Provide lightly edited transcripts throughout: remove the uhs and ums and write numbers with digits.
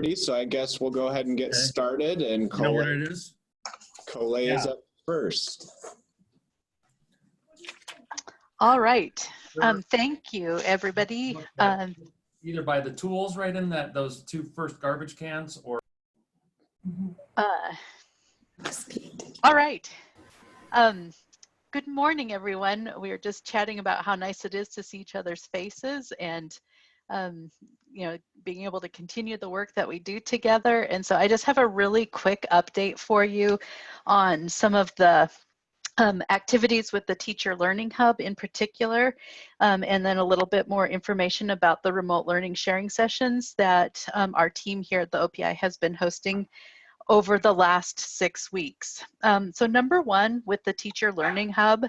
So I guess we'll go ahead and get started. And you know what it is? Colette is up first. All right. Thank you, everybody. Either by the tools right in those two first garbage cans or. All right. Good morning, everyone. We were just chatting about how nice it is to see each other's faces and you know, being able to continue the work that we do together. And so I just have a really quick update for you on some of the activities with the Teacher Learning Hub in particular, and then a little bit more information about the remote learning sharing sessions that our team here at the OPI has been hosting over the last 6 weeks. So number one, with the Teacher Learning Hub,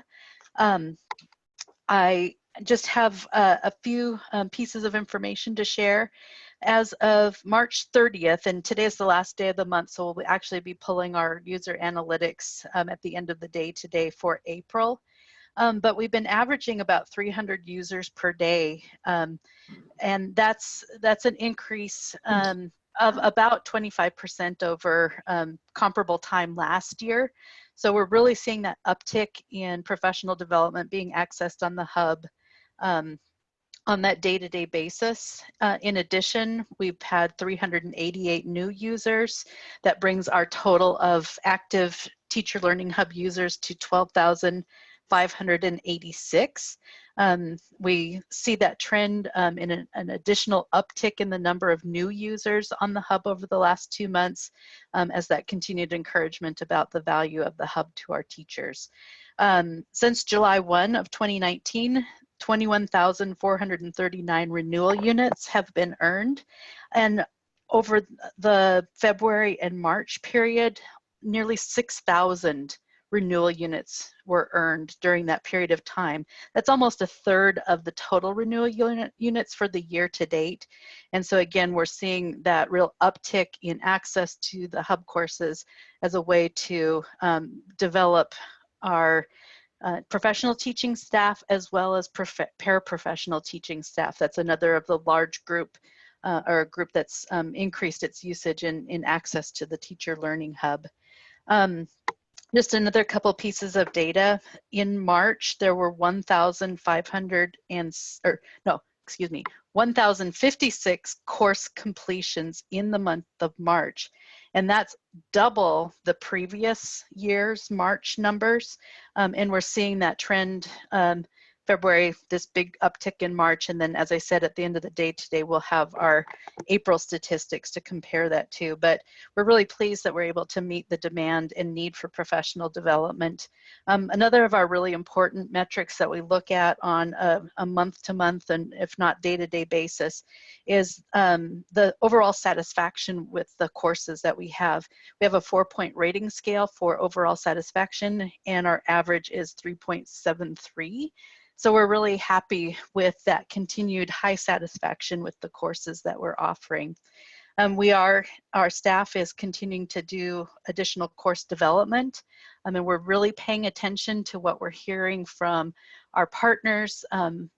I just have a few pieces of information to share. As of March 30th, and today is the last day of the month, so we'll actually be pulling our user analytics at the end of the day today for April. But we've been averaging about 300 users per day, and that's an increase of about 25% over comparable time last year. So we're really seeing that uptick in professional development being accessed on the hub on that day-to-day basis. In addition, we've had 388 new users. That brings our total of active Teacher Learning Hub users to 12,586. We see that trend in an additional uptick in the number of new users on the hub over the last 2 months, as that continued encouragement about the value of the hub to our teachers. Since July 1 of 2019, 21,439 renewal units have been earned, and over the February and March period, nearly 6,000 renewal units were earned during that period of time. That's almost a third of the total renewal units for the year to date. And so again, we're seeing that real uptick in access to the hub courses as a way to develop our professional teaching staff, as well as paraprofessional teaching staff. That's another of the large group or a group that's increased its usage in access to the Teacher Learning Hub. Just another couple pieces of data. In March, there were 1,056 course completions in the month of March. And that's double the previous year's March numbers. And we're seeing that trend February, this big uptick in March. And then, as I said, at the end of the day today, we'll have our April statistics to compare that to. But we're really pleased that we're able to meet the demand and need for professional development. Another of our really important metrics that we look at on a month-to-month and if not day-to-day basis is the overall satisfaction with the courses that we have. We have a 4-point rating scale for overall satisfaction, and our average is 3.73. So we're really happy with that continued high satisfaction with the courses that we're offering. Our staff is continuing to do additional course development. And we're really paying attention to what we're hearing from our partners,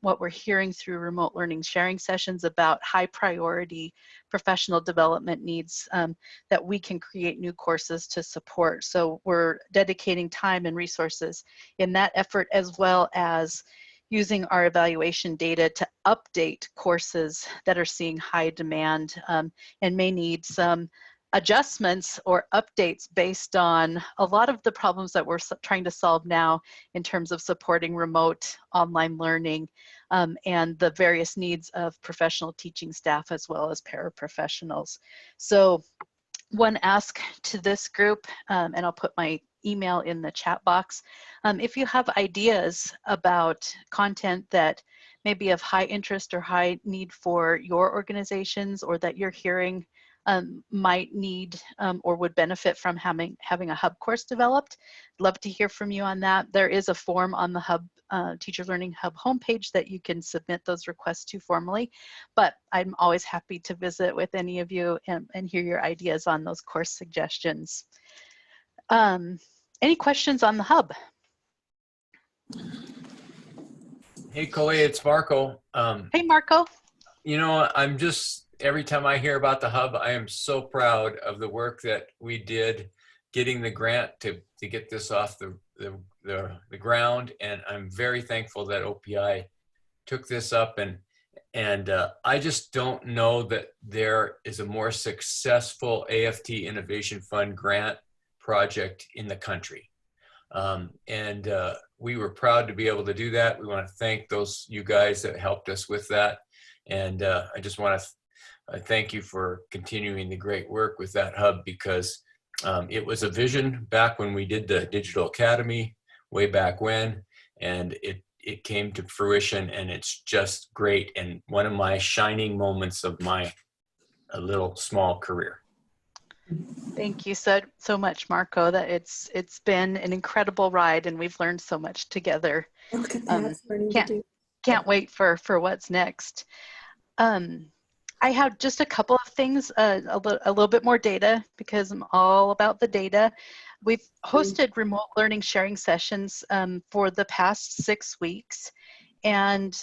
what we're hearing through remote learning sharing sessions about high priority professional development needs that we can create new courses to support. So we're dedicating time and resources in that effort, as well as using our evaluation data to update courses that are seeing high demand and may need some adjustments or updates based on a lot of the problems that we're trying to solve now in terms of supporting remote online learning and the various needs of professional teaching staff as well as paraprofessionals. So one ask to this group, and I'll put my email in the chat box. If you have ideas about content that may be of high interest or high need for your organizations, or that you're hearing might need or would benefit from having a hub course developed, love to hear from you on that. There is a form on the hub Teacher Learning Hub homepage that you can submit those requests to formally, but I'm always happy to visit with any of you and hear your ideas on those course suggestions. Any questions on the hub? Hey, Colette, it's Marco. Hey, Marco. You know, I'm just every time I hear about the hub, I am so proud of the work that we did getting the grant to get this off the ground. And I'm very thankful that OPI took this up, and I just don't know that there is a more successful AFT Innovation Fund grant project in the country. We were proud to be able to do that. We want to thank you guys that helped us with that. And I just want to thank you for continuing the great work with that hub, because it was a vision back when we did the Digital Academy way back when, and it came to fruition, and it's just great, and one of my shining moments of my little small career. Thank you so much, Marco. That it's been an incredible ride, and we've learned so much together. Look at that. Can't wait for what's next. I have just a couple of things, a little bit more data, because I'm all about the data. We've hosted remote learning sharing sessions for the past 6 weeks. And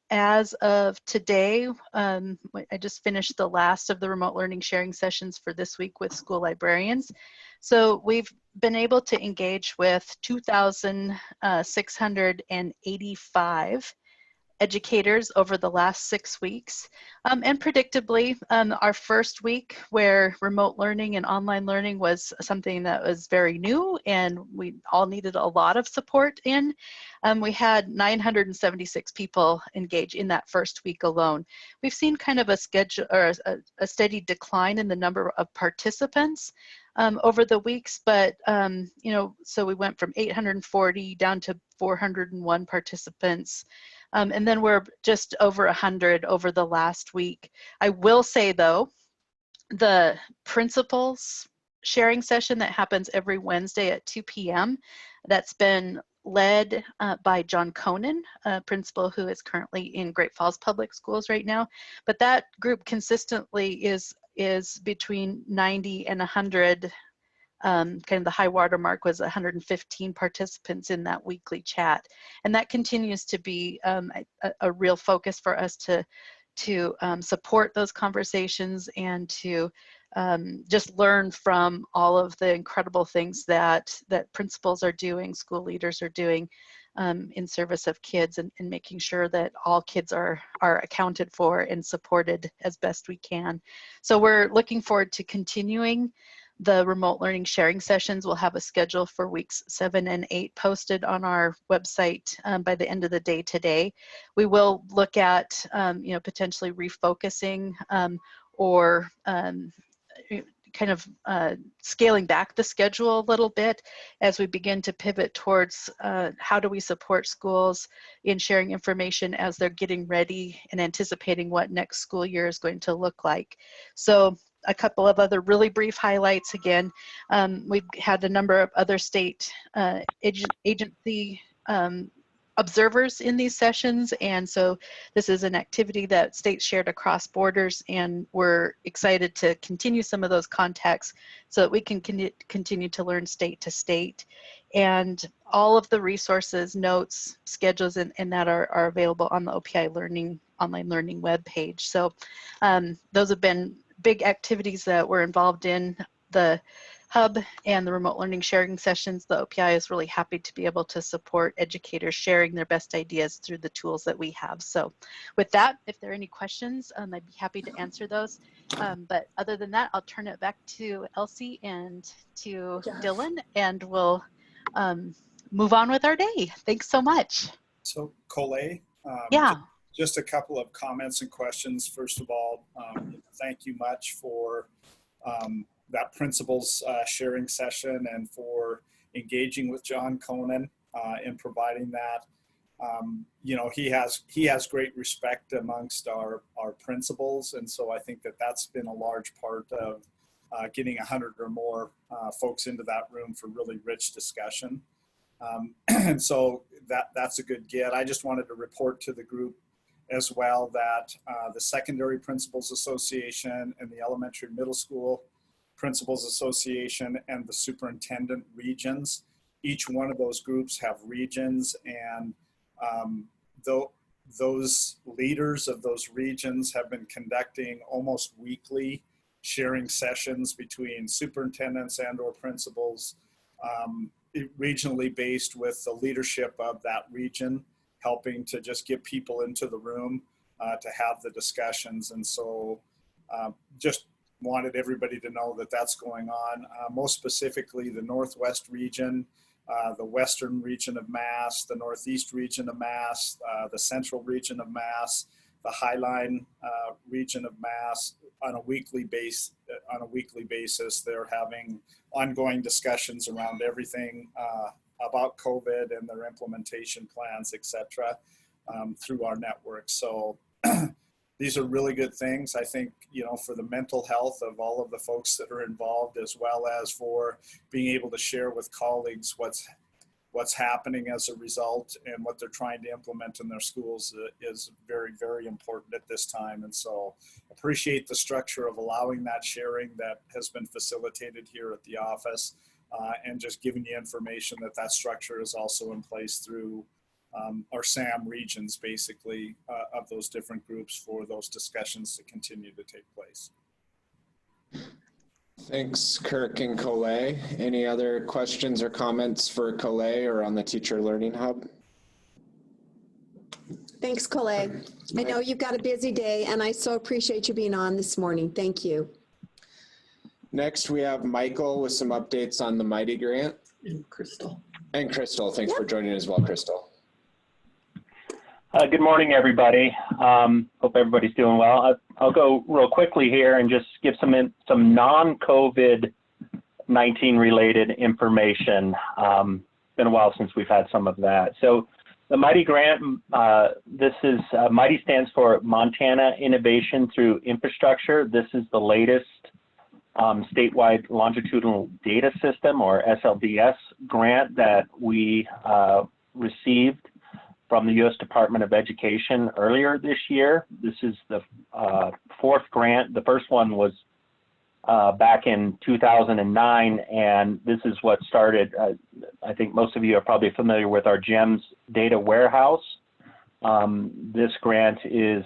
as of today, I just finished the last of the remote learning sharing sessions for this week with school librarians. So we've been able to engage with 2,685 educators over the last 6 weeks. And predictably, our first week where remote learning and online learning was something that was very new and we all needed a lot of support in, we had 976 people engage in that first week alone. We've seen kind of a steady decline in the number of participants over the weeks, but so we went from 840 down to 401 participants. And then we're just over 100 over the last week. I will say though, the principals sharing session that happens every Wednesday at 2 p.m. that's been led by John Conan, a principal who is currently in Great Falls Public Schools right now. But that group consistently is between 90 and 100. Kind of the high water mark was 115 participants in that weekly chat. And that continues to be a real focus for us to support those conversations and to just learn from all of the incredible things that principals are doing, school leaders are doing in service of kids, and making sure that all kids are accounted for and supported as best we can. So we're looking forward to continuing the remote learning sharing sessions. We'll have a schedule for weeks 7 and 8 posted on our website by the end of the day today. We will look at potentially refocusing or kind of scaling back the schedule a little bit as we begin to pivot towards how do we support schools in sharing information as they're getting ready and anticipating what next school year is going to look like. So a couple of other really brief highlights again. We've had a number of other state agency observers in these sessions, and so this is an activity that states shared across borders, and we're excited to continue some of those contacts so that we can continue to learn state to state. And all of the resources, notes, schedules, and that are available on the OPI online learning webpage. So those have been big activities that we're involved in. The hub and the remote learning sharing sessions, the OPI is really happy to be able to support educators sharing their best ideas through the tools that we have. So with that, if there are any questions, I'd be happy to answer those. But other than that, I'll turn it back to Elsie and to Dylan, and we'll move on with our day. Thanks so much. So Colette, yeah. Just a couple of comments and questions. First of all, thank you much for that principals sharing session and for engaging with John Conan in providing that. He has great respect amongst our principals, and so I think that's been a large part of getting 100 or more folks into that room for really rich discussion. And so that's a good get. I just wanted to report to the group as well that the Secondary Principals Association and the Elementary Middle School Principals Association and the Superintendent Regions, each one of those groups have regions, and those leaders of those regions have been conducting almost weekly sharing sessions between superintendents and or principals, regionally based, with the leadership of that region, helping to just get people into the room to have the discussions. And so just wanted everybody to know that that's going on. Most specifically, the Northwest region, the Western region of Mass, the Northeast region of Mass, the Central region of Mass, the Highline region of Mass. On a weekly basis, they're having ongoing discussions around everything about COVID and their implementation plans, etc., through our network. So these are really good things, I think, you know, for the mental health of all of the folks that are involved, as well as for being able to share with colleagues what's happening as a result and what they're trying to implement in their schools is very, very important at this time. And so appreciate the structure of allowing that sharing that has been facilitated here at the office, and just giving you information that structure is also in place through our SAM regions, basically, of those different groups for those discussions to continue to take place. Thanks, Kirk and Collet. Any other questions or comments for Collet or on the Teacher Learning Hub? Thanks, Colette. I know you've got a busy day, and I so appreciate you being on this morning. Thank you. Next, we have Michael with some updates on the Mighty Grant. And Crystal. And Crystal, thanks for joining as well, Crystal. Good morning, everybody. Hope everybody's doing well. I'll go real quickly here and just give some non-COVID-19 related information. Been a while since we've had some of that. So the Mighty Grant, this is, Mighty stands for Montana Innovation Through Infrastructure. This is the latest statewide longitudinal data system, or SLDS grant, that we received from the U.S. Department of Education earlier this year. This is the fourth grant. The first one was back in 2009, and this is what started. I think most of you are probably familiar with our GEMS data warehouse. This grant is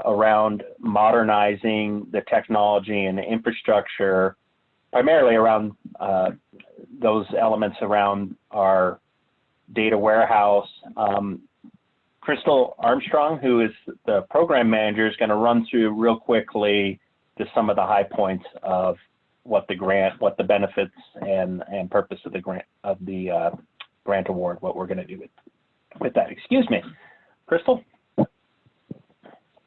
around modernizing the technology and the infrastructure, primarily around those elements around our data warehouse. Crystal Armstrong, who is the program manager, is going to run through real quickly just some of the high points of what the grant, what the benefits and purpose of the grant award, what we're going to do with that. Excuse me, Crystal.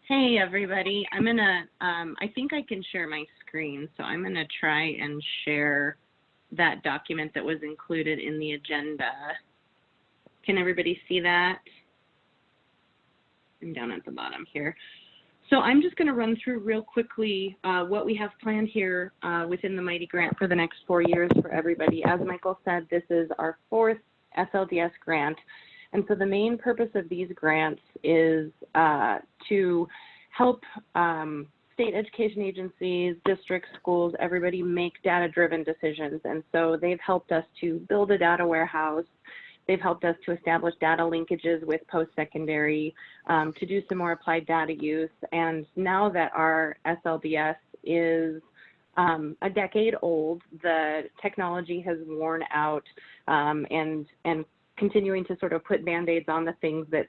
Hey everybody, I'm gonna, I think I can share my screen, so I'm gonna try and share that document that was included in the agenda. Can everybody see that? I'm down at the bottom here. So I'm just going to run through real quickly what we have planned here within the Mighty Grant for the next 4 years for everybody. As Michael said, this is our fourth SLDS grant. And so the main purpose of these grants is to help state education agencies, districts, schools, everybody make data-driven decisions. And so they've helped us to build a data warehouse. They've helped us to establish data linkages with post-secondary, to do some more applied data use. And now that our SLDS is a decade old, the technology has worn out, and continuing to sort of put Band-Aids on the things that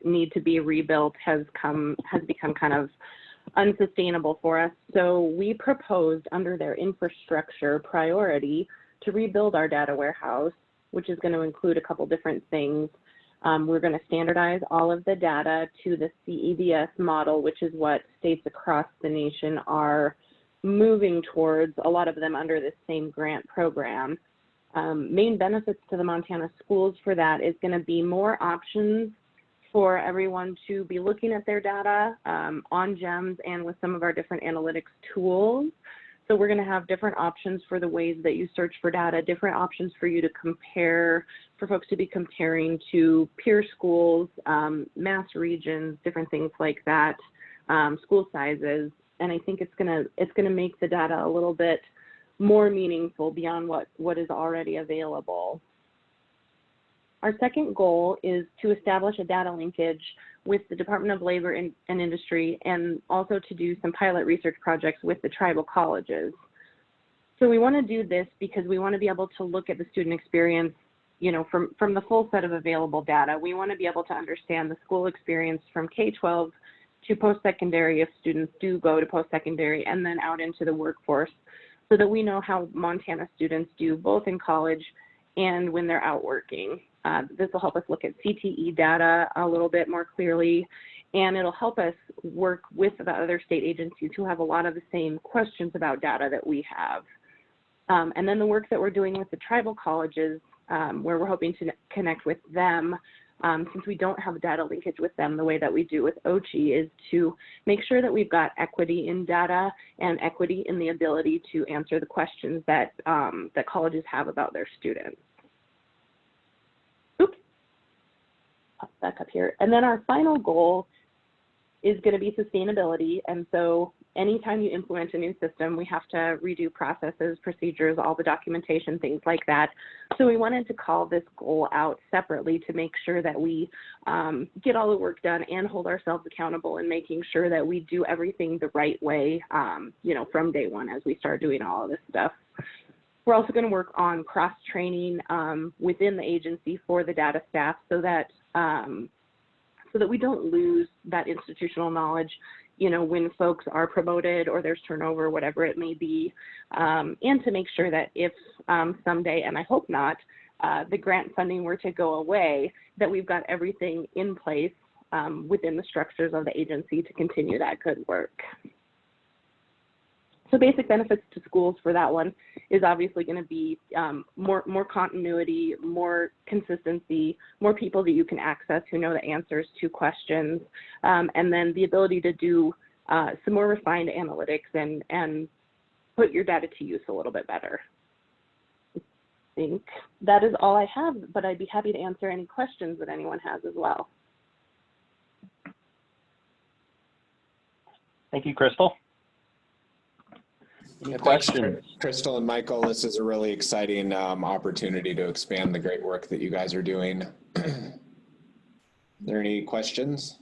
need to be rebuilt has become kind of unsustainable for us. So we proposed under their infrastructure priority to rebuild our data warehouse, which is going to include a couple different things. We're going to standardize all of the data to the CEDS model, which is what states across the nation are moving towards, a lot of them under the same grant program. Main benefits to the Montana schools for that is going to be more options for everyone to be looking at their data on GEMS and with some of our different analytics tools. So we're going to have different options for the ways that you search for data, different options for you to compare, for folks to be comparing to peer schools, mass regions, different things like that, school sizes. And I think it's going to make the data a little bit more meaningful beyond what is already available. Our second goal is to establish a data linkage with the Department of Labor and Industry, and also to do some pilot research projects with the tribal colleges. So we want to do this because we want to be able to look at the student experience, you know, from the full set of available data. We want to be able to understand the school experience from K-12 to post-secondary if students do go to post-secondary, and then out into the workforce, so that we know how Montana students do both in college and when they're out working. This will help us look at CTE data a little bit more clearly, and it'll help us work with the other state agencies who have a lot of the same questions about data that we have. And then the work that we're doing with the tribal colleges, where we're hoping to connect with them, since we don't have a data linkage with them the way that we do with OCHI, is to make sure that we've got equity in data and equity in the ability to answer the questions that, that colleges have about their students. Oops, pop back up here. And then our final goal is going to be sustainability. And so anytime you implement a new system, we have to redo processes, procedures, all the documentation, things like that. So we wanted to call this goal out separately to make sure that we get all the work done and hold ourselves accountable in making sure that we do everything the right way, you know, from day one as we start doing all of this stuff. We're also going to work on cross-training within the agency for the data staff so that we don't lose that institutional knowledge, you know, when folks are promoted or there's turnover, whatever it may be, and to make sure that if someday, and I hope not, the grant funding were to go away, that we've got everything in place within the structures of the agency to continue that good work. So basic benefits to schools for that one is obviously going to be more continuity, more consistency, more people that you can access who know the answers to questions, and then the ability to do some more refined analytics and put your data to use a little bit better. I think that is all I have, but I'd be happy to answer any questions that anyone has as well. Thank you, Crystal. Any questions? Crystal and Michael, this is a really exciting opportunity to expand the great work that you guys are doing. Are there any questions?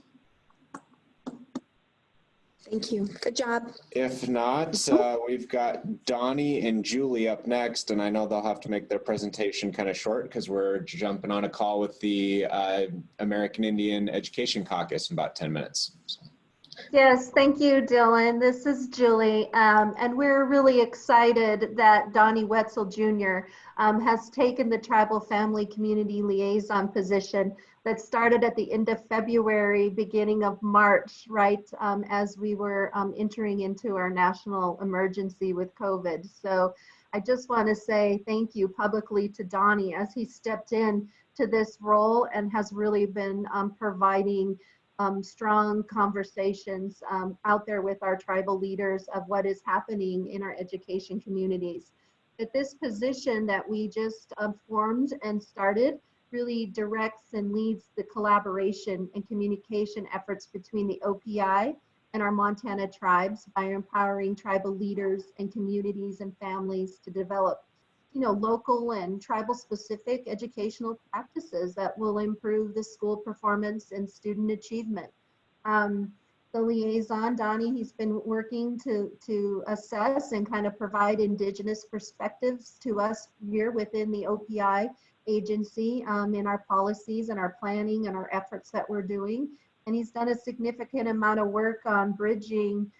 Thank you. Good job. If not, we've got Donnie and Julie up next, and I know they'll have to make their presentation kind of short because we're jumping on a call with the American Indian Education Caucus in about 10 minutes. So. Yes, thank you, Dylan. This is Julie, and we're really excited that Donnie Wetzel Jr. Has taken the Tribal Family Community Liaison position that started at the end of February, beginning of March, right, as we were entering into our national emergency with COVID. So I just want to say thank you publicly to Donnie as he stepped in to this role and has really been providing strong conversations out there with our tribal leaders of what is happening in our education communities. But this position that we just formed and started really directs and leads the collaboration and communication efforts between the OPI and our Montana tribes by empowering tribal leaders and communities and families to develop, you know, local and tribal specific educational practices that will improve the school performance and student achievement. The liaison, Donnie, he's been working to assess and kind of provide Indigenous perspectives to us here within the OPI agency in our policies and our planning and our efforts that we're doing. And he's done a significant amount of work on bridging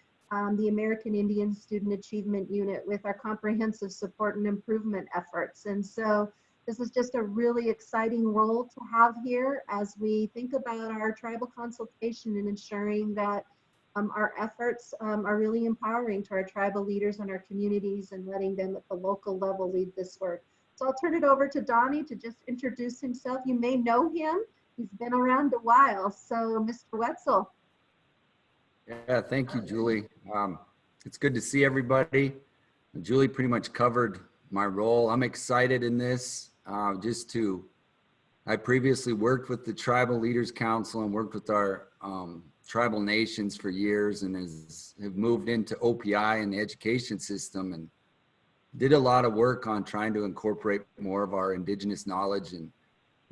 the American Indian Student Achievement Unit with our comprehensive support and improvement efforts. And so this is just a really exciting role to have here as we think about our tribal consultation and ensuring that our efforts are really empowering to our tribal leaders and our communities and letting them at the local level lead this work. So I'll turn it over to Donnie to just introduce himself. You may know him. He's been around a while. So Mr. Wetzel. Yeah, thank you, Julie. It's good to see everybody. Julie pretty much covered my role. I'm excited in this I previously worked with the Tribal Leaders Council and worked with our tribal nations for years and have moved into OPI and the education system and did a lot of work on trying to incorporate more of our Indigenous knowledge and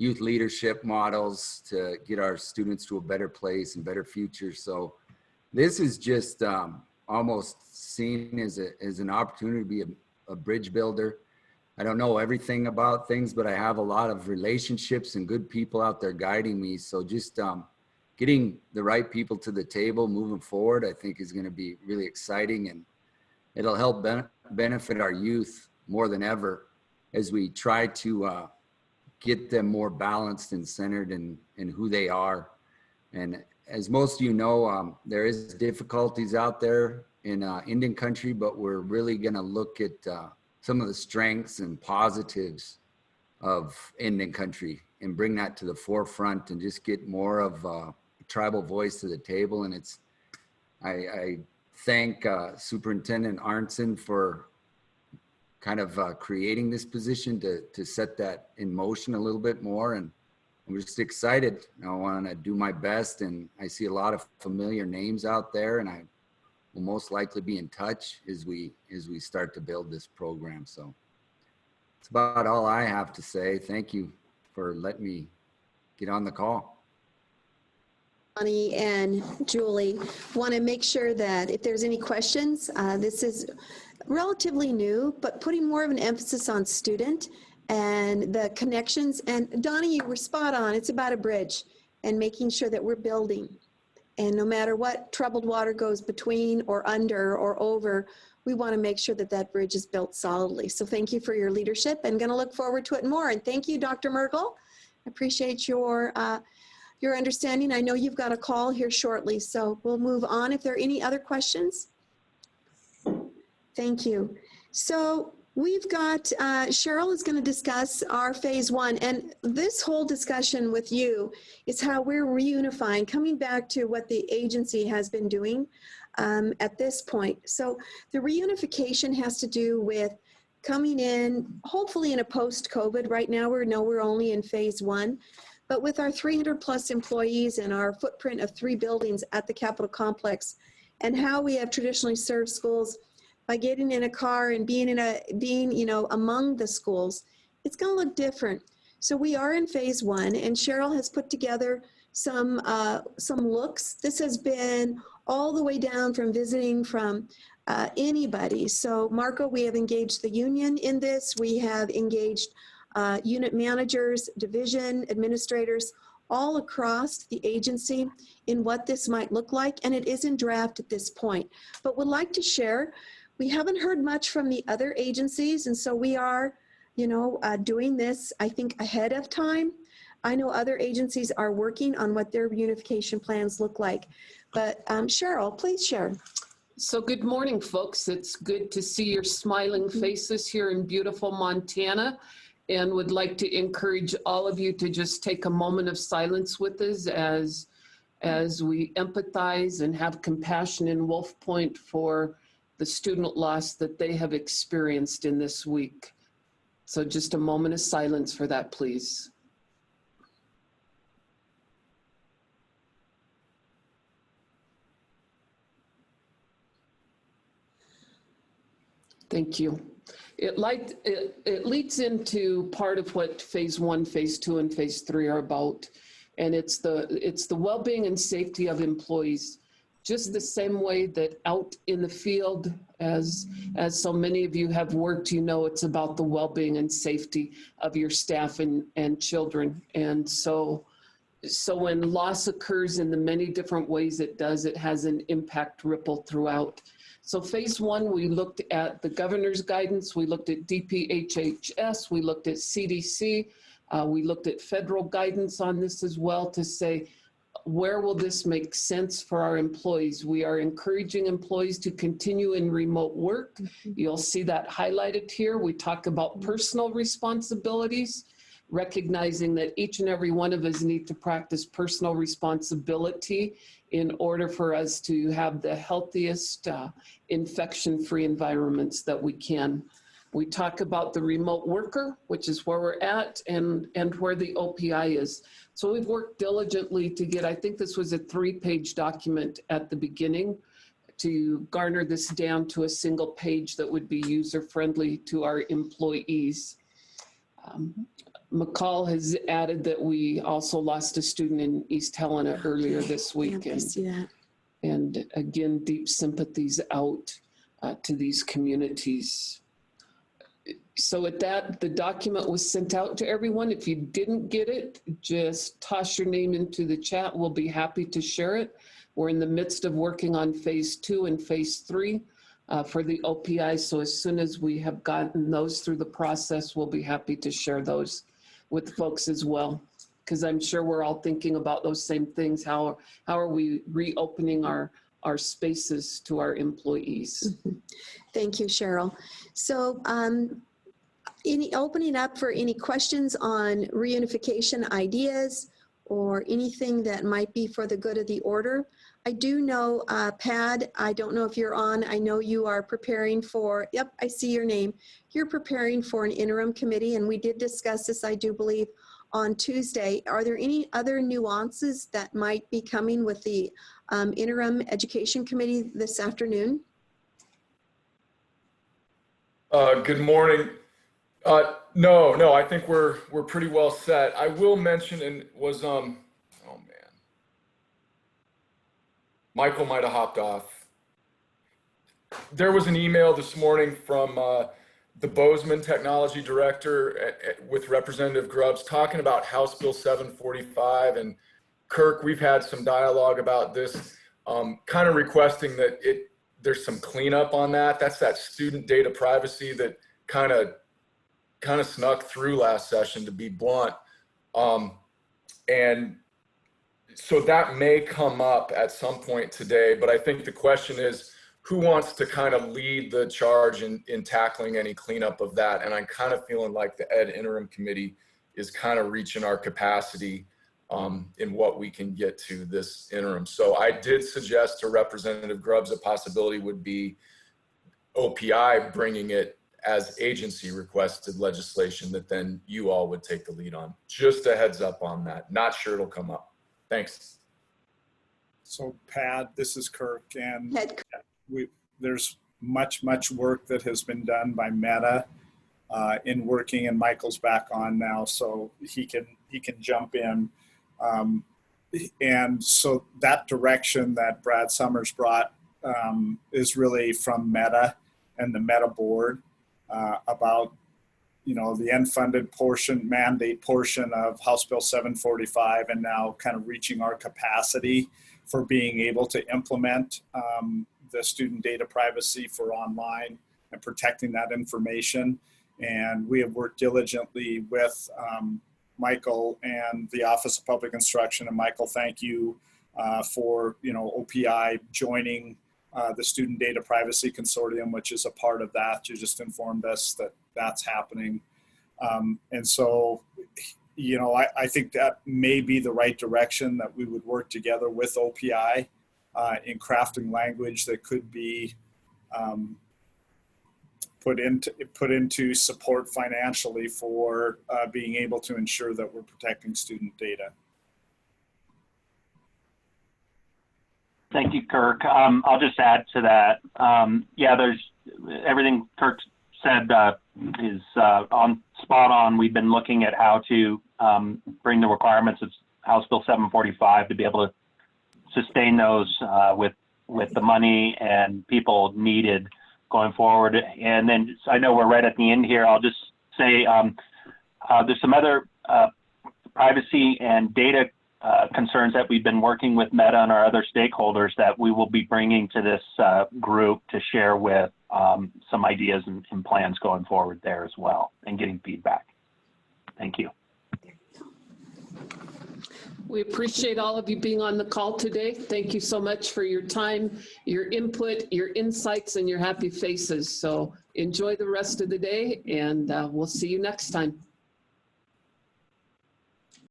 youth leadership models to get our students to a better place and better future. So this is just almost seen as an opportunity to be a bridge builder. I don't know everything about things, but I have a lot of relationships and good people out there guiding me. So just getting the right people to the table moving forward, I think is going to be really exciting, and it'll help benefit our youth more than ever as we try to get them more balanced and centered in who they are. And as most of you know, there is difficulties out there in Indian country, but we're really going to look at some of the strengths and positives of Indian country and bring that to the forefront and just get more of a tribal voice to the table. And I thank Superintendent Arnson for kind of creating this position to set that in motion a little bit more. And I'm just excited. I want to do my best, and I see a lot of familiar names out there, and I will most likely be in touch as we start to build this program. So that's about all I have to say. Thank you for letting me get on the call. Bonnie and Julie, want to make sure that if there's any questions, this is relatively new, but putting more of an emphasis on student and the connections. And Donnie, you were spot on. It's about a bridge and making sure that we're building. And no matter what troubled water goes between or under or over, we want to make sure that that bridge is built solidly. So thank you for your leadership, and going to look forward to it more. And thank you, Dr. Merkel. I appreciate your understanding. I know you've got a call here shortly, so we'll move on. If there are any other questions. Thank you. So we've got, Cheryl is going to discuss our phase one, and this whole discussion with you is how we're reunifying, coming back to what the agency has been doing at this point. So the reunification has to do with coming in, hopefully in a post-COVID. Right now we know we're only in phase one, but with our 300 plus employees and our footprint of 3 buildings at the Capitol Complex, and how we have traditionally served schools by getting in a car and being among the schools, it's going to look different. So we are in phase one, and Cheryl has put together some looks. This has been all the way down from visiting from anybody. So Marco, we have engaged the union in this. We have engaged unit managers, division administrators, all across the agency in what this might look like. And it is in draft at this point, but would like to share. We haven't heard much from the other agencies, and so we are, doing this, I think, ahead of time. I know other agencies are working on what their reunification plans look like. But Cheryl, please share. So good morning, folks. It's good to see your smiling faces here in beautiful Montana, and would like to encourage all of you to just take a moment of silence with us as we empathize and have compassion in Wolf Point for the student loss that they have experienced in this week. So just a moment of silence for that, please. Thank you. It leads into part of what phase one, phase two, and phase three are about. And it's the well-being and safety of employees. Just the same way that out in the field, as so many of you have worked, it's about the well-being and safety of your staff and children. And so when loss occurs in the many different ways it does, it has an impact ripple throughout. So phase one, we looked at the governor's guidance, we looked at DPHHS, we looked at CDC, we looked at federal guidance on this as well to say, where will this make sense for our employees? We are encouraging employees to continue in remote work. You'll see that highlighted here. We talk about personal responsibilities, recognizing that each and every one of us need to practice personal responsibility in order for us to have the healthiest infection-free environments that we can. We talk about the remote worker, which is where we're at, and where the OPI is. So we've worked diligently to get, I think this was a 3-page document at the beginning, to garner this down to a single page that would be user-friendly to our employees. McCall has added that we also lost a student in East Helena earlier this week. Yeah, I see that. And again, deep sympathies out to these communities. So with that, the document was sent out to everyone. If you didn't get it, just toss your name into the chat. We'll be happy to share it. We're in the midst of working on phase 2 and phase 3 for the OPI. So as soon as we have gotten those through the process, we'll be happy to share those with folks as well. Because I'm sure we're all thinking about those same things. How are we reopening our spaces to our employees? Thank you, Cheryl. So any opening up for any questions on reunification ideas or anything that might be for the good of the order? I do know, Pad, I don't know if you're on. I know you are preparing for, yep, I see your name. You're preparing for an interim committee, and we did discuss this, I do believe, on Tuesday. Are there any other nuances that might be coming with the interim education committee this afternoon? Good morning. No, I think we're pretty well set. I will mention, and was oh man, Michael might have hopped off. There was an email this morning from the Bozeman technology director with Representative Grubbs talking about House Bill 745, and Kirk, we've had some dialogue about this, kind of requesting that there's some cleanup on that. That's that student data privacy that kind of snuck through last session, to be blunt. And so that may come up at some point today, but I think the question is, who wants to kind of lead the charge in tackling any cleanup of that? And I'm kind of feeling like the Ed Interim Committee is kind of reaching our capacity in what we can get to this interim. So I did suggest to Representative Grubbs a possibility would be OPI bringing it as agency requested legislation that then you all would take the lead on. Just a heads up on that. Not sure it'll come up. Thanks. So Pat, this is Kirk, and there's much work that has been done by Meta in working, and Michael's back on now, so he can jump in. And so that direction that Brad Summers brought is really from Meta and the Meta board about, you know, the unfunded portion, mandate portion of House Bill 745, and now kind of reaching our capacity for being able to implement the student data privacy for online and protecting that information. And we have worked diligently with Michael and the Office of Public Instruction. And Michael, thank you for, you know, OPI joining the Student Data Privacy Consortium, which is a part of that. You just informed us that that's happening. And so, you know, I think that may be the right direction, that we would work together with OPI in crafting language that could be put into support financially for being able to ensure that we're protecting student data. Thank you, Kirk. I'll just add to that. Yeah, there's everything Kirk said is spot on. We've been looking at how to bring the requirements of House Bill 745 to be able to sustain those with the money and people needed going forward. And then I know we're right at the end here. I'll just say there's some other privacy and data concerns that we've been working with Meta and our other stakeholders that we will be bringing to this group to share with some ideas and plans going forward there as well, and getting feedback. Thank you. We appreciate all of you being on the call today. Thank you so much for your time, your input, your insights, and your happy faces. So enjoy the rest of the day, and we'll see you next time.